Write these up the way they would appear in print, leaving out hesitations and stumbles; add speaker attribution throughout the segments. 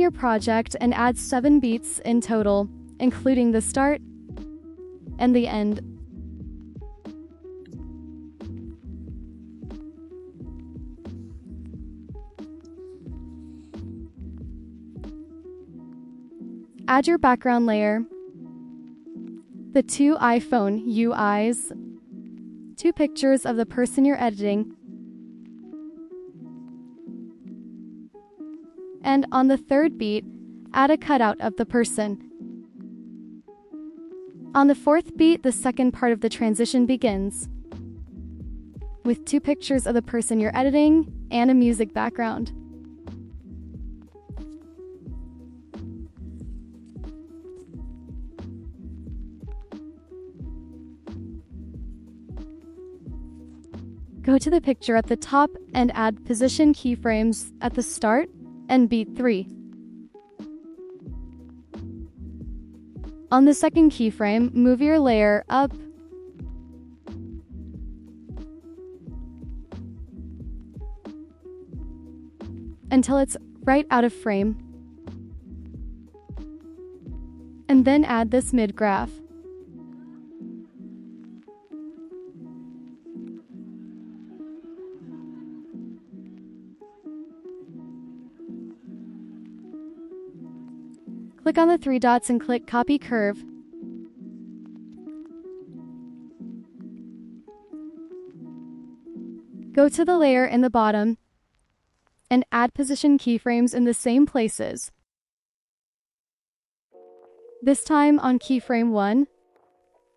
Speaker 1: your project and add 7 beats in total, including the start and the end. Add your background layer, the 2 iPhone UIs, 2 pictures of the person you're editing, and on the 3rd beat, add a cutout of the person. On the 4th beat, the second part of the transition begins, with 2 pictures of the person you're editing and a music background. Go to the picture at the top and add position keyframes at the start and beat 3. On the second keyframe, move your layer up until it's right out of frame, and then add this mid-graph. Click on the 3 dots and click Copy Curve. Go to the layer in the bottom and add position keyframes in the same places. This time on keyframe 1,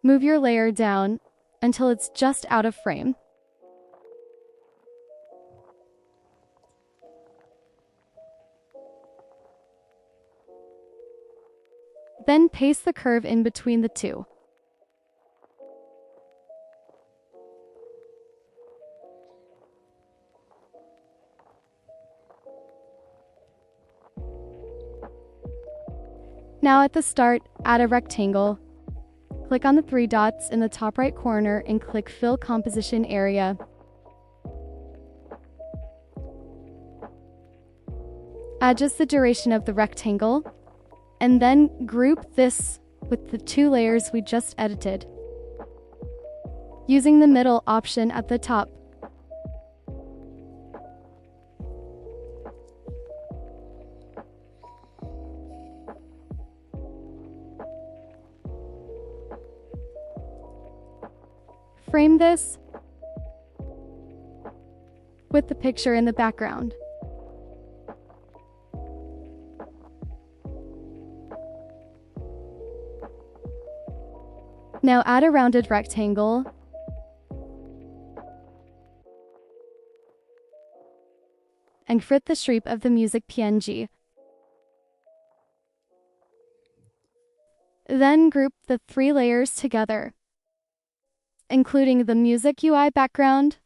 Speaker 1: move your layer down until it's just out of frame. Then paste the curve in between the 2. Now at the start, add a rectangle. Click on the 3 dots in the top right corner and click Fill Composition Area. Adjust the duration of the rectangle, and then group this with the 2 layers we just edited, using the middle option at the top. Frame this with the picture in the background. Now add a rounded rectangle and fit the shape of the music PNG. Then group the 3 layers together, including the music UI background,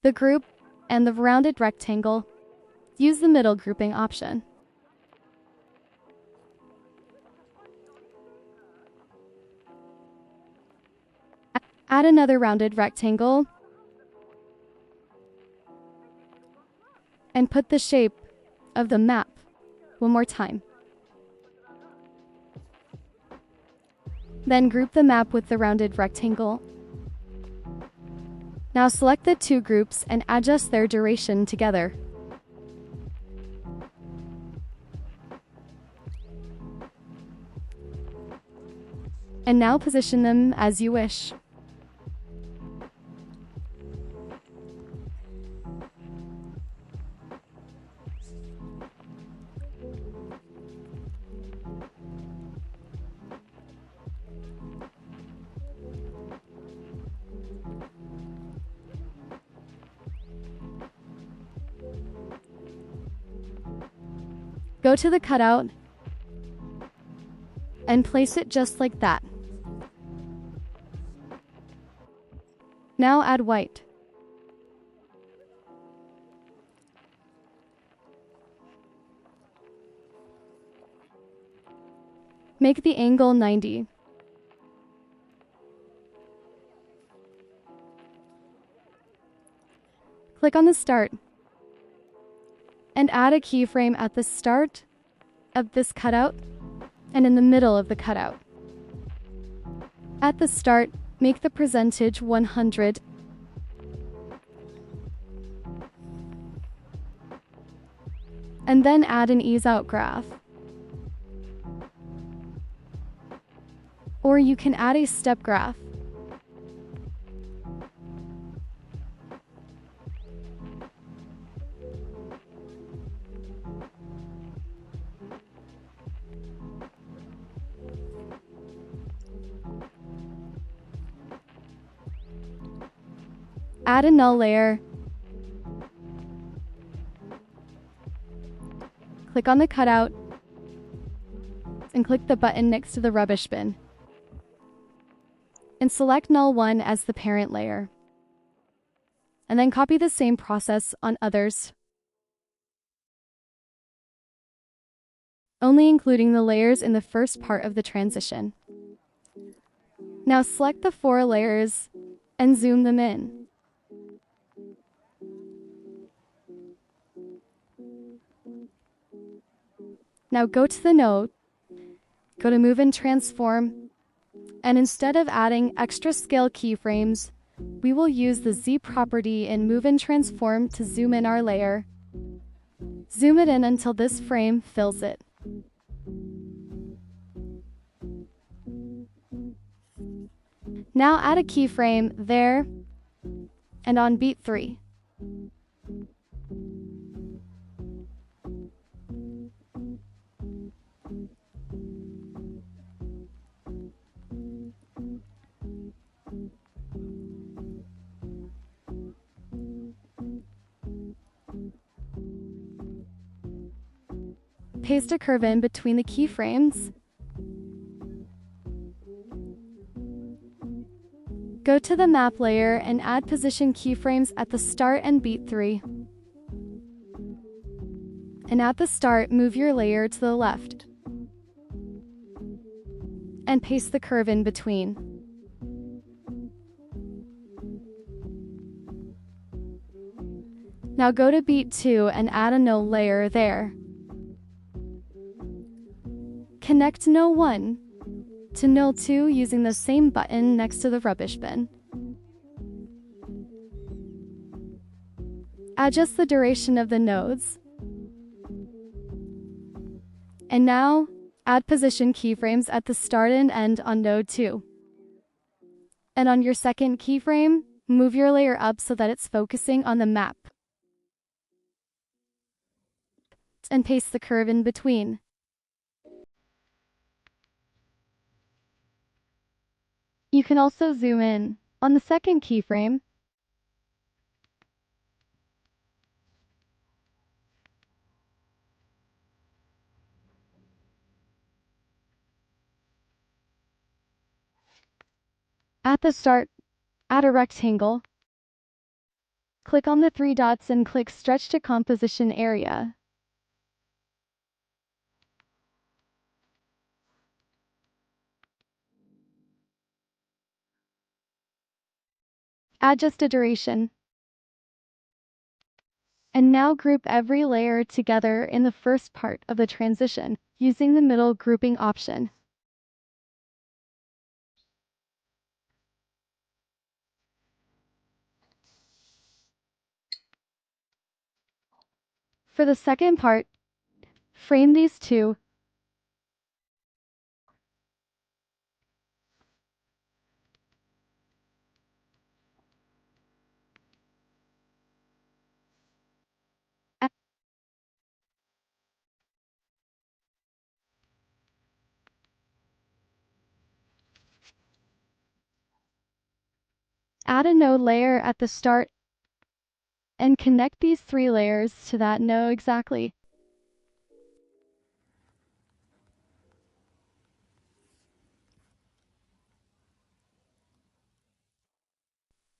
Speaker 1: the group, and the rounded rectangle. Use the middle grouping option. Add another rounded rectangle and put the shape of the map one more time. Then group the map with the rounded rectangle. Now select the 2 groups and adjust their duration together. And now position them as you wish. Go to the cutout and place it just like that. Now add white. Make the angle 90. Click on the start and add a keyframe at the start of this cutout and in the middle of the cutout. At the start, make the percentage 100. And then add an ease out graph. Or you can add a step graph. Add a null layer. Click on the cutout and click the button next to the rubbish bin. And select null 1 as the parent layer. And then copy the same process on others, only including the layers in the first part of the transition. Now select the 4 layers and zoom them in. Now go to the node, go to Move and Transform, and instead of adding extra scale keyframes, we will use the Z property in Move and Transform to zoom in our layer. Zoom it in until this frame fills it. Now add a keyframe there and on beat 3. Paste a curve in between the keyframes. Go to the map layer and add position keyframes at the start and beat 3. And at the start, move your layer to the left. And paste the curve in between. Now go to beat 2 and add a null layer there. Connect null 1 to null 2 using the same button next to the rubbish bin. Adjust the duration of the nodes. And now, add position keyframes at the start and end on node 2. And on your second keyframe, move your layer up so that it's focusing on the map. And paste the curve in between. You can also zoom in on the second keyframe. At the start, add a rectangle. Click on the 3 dots and click Stretch to Composition Area. Adjust a duration. And now group every layer together in the first part of the transition using the middle grouping option. For the second part, frame these two. Add a node layer at the start and connect these 3 layers to that node exactly.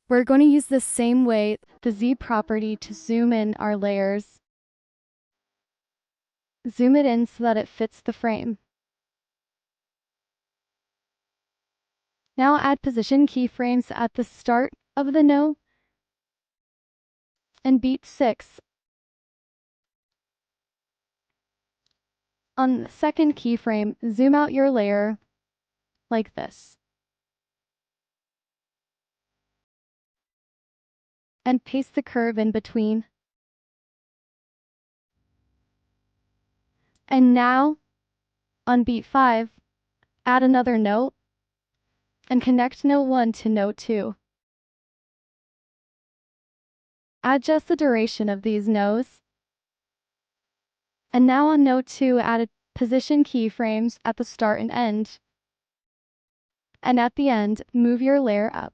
Speaker 1: We're going to use the same way, the Z property, to zoom in our layers. Zoom it in so that it fits the frame. Now add position keyframes at the start of the node and beat 6. On the second keyframe, zoom out your layer like this. And paste the curve in between. And now, on beat 5, add another note and connect note 1 to note 2. Adjust the duration of these notes. And now on note 2, add position keyframes at the start and end. And at the end, move your layer up.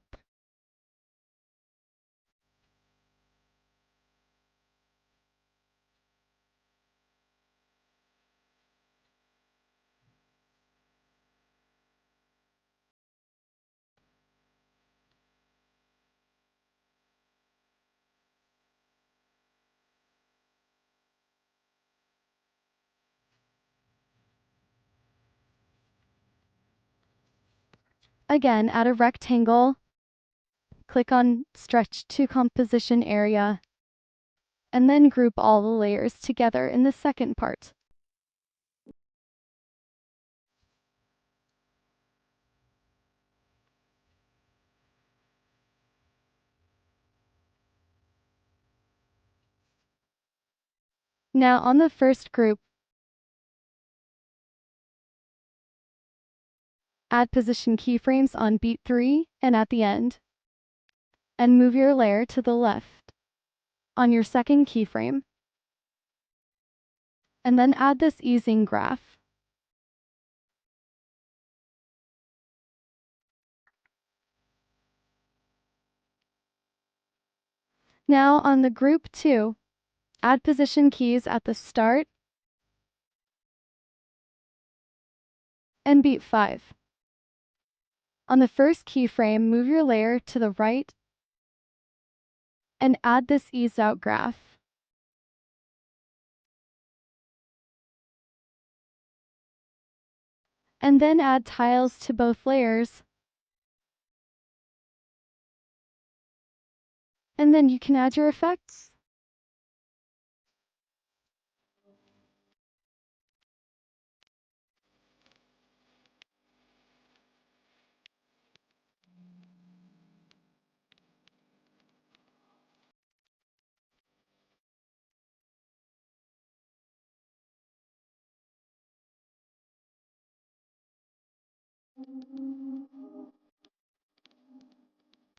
Speaker 1: Again, add a rectangle. Click on Stretch to Composition area. And then group all the layers together in the second part. Now on the first group, add position keyframes on beat 3 and at the end. And move your layer to the left on your second keyframe. And then add this easing graph. Now on the group 2, add position keys at the start and beat 5. On the first keyframe, move your layer to the right and add this ease out graph. And then add tiles to both layers. And then you can add your effects.